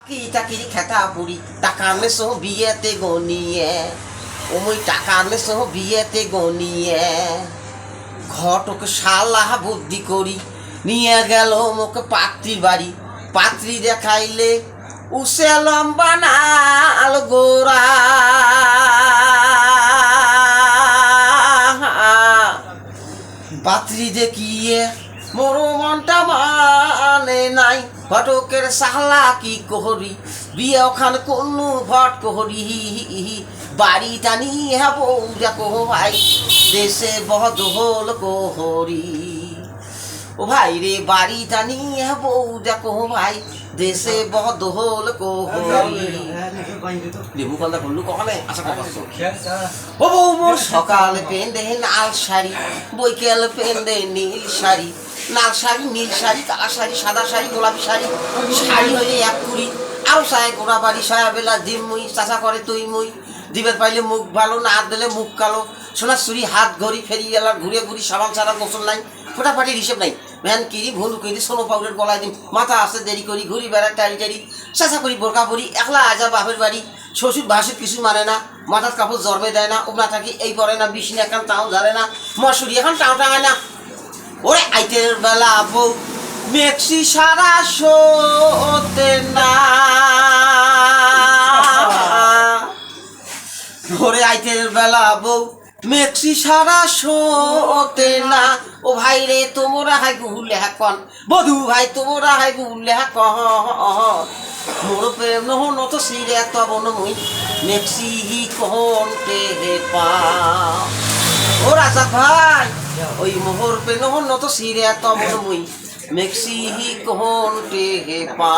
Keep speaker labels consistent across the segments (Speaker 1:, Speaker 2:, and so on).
Speaker 1: চাকরি খেতা বুড়ি টাকা আনলে সহ বিয়েতে গনিয়ে ওই টাকা আনলে সহ বিয়েতে গনিয়ে ঘটকে শালা বুদ্ধি করি নিয়ে গেল মোকে পাত্রী বাড়ি পাত্রী দেখাইলে উসে লম্বা নাল গোরা পাত্রী দেখিয়ে মোর মনটা মানে নাই ঘটকের সাহলা কি কোহরি বিয়ে ওখান কোনো ভট কোহরি বাড়ি টানি হ্যাঁ বৌজা কোহ ভাই দেশে বহদোল কোহরি ও ভাই রে বাড়ি টানি হ্যাঁ বৌজা কোহ ভাই দেশে বহদোল কোহরি লেবু কলদা করলু কখনে আশা করছো ও বউ মোর সকালে পেন্দে লাল শাড়ি বৈকাল পেন্দে নীল শাড়ি লাল শাড়ি নীল শাড়ি কালা শাড়ি সাদা শাড়ি গোলাপি শাড়ি শাড়ি হইলে এক কুড়ি আরো চায় গোড়া বাড়ি সায়া বেলা ডিম মুই চাষা করে তুই মুই দিবের পাইলে মুখ ভালো না হাত দিলে মুখ কালো সোনার চুরি হাত ঘড়ি ফেরি গেলার ঘুরে ঘুরি সাবান ছাড়া গোসল নাই ফোটাফাটির হিসেব নাই ভ্যান কিরি ভুল করি সোনো পাউডার গলায় দিন মাথা আসতে দেরি করি ঘুরি বেড়ায় টাড়ি টাড়ি চাষা করি বোরকা পরি একলা আজা বাপের বাড়ি শ্বশুর ভাসুর কিছু মানে না মাথার কাপড় জর্বে দেয় না ওমরা থাকি এই পরে না বিষ্ণু এখন তাও ধরে না মশুরি এখন টাও টাঙায় না ওরে আইতের বেলা বউ মেক্সি সারা শোতে না ওরে আইতের বেলা বউ মেক্সি সারা শোতে না ও ভাই রে তোমরা হাই গুলে কন বধু ভাই তোমরা হাই গুলে কহ মোর প্রেম নহন তো সিরে তব নই মেক্সি কোনতে পা ও রাজা ভাই ওই মোহর পে নহন তো সিরে তব নই মেক্সি কোনতে পা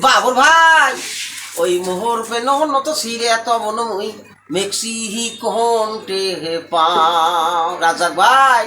Speaker 1: বাবুর ভাই ওই মোহর পে নহন তো সিরে তব নই মেক্সি কোনতে পা রাজা ভাই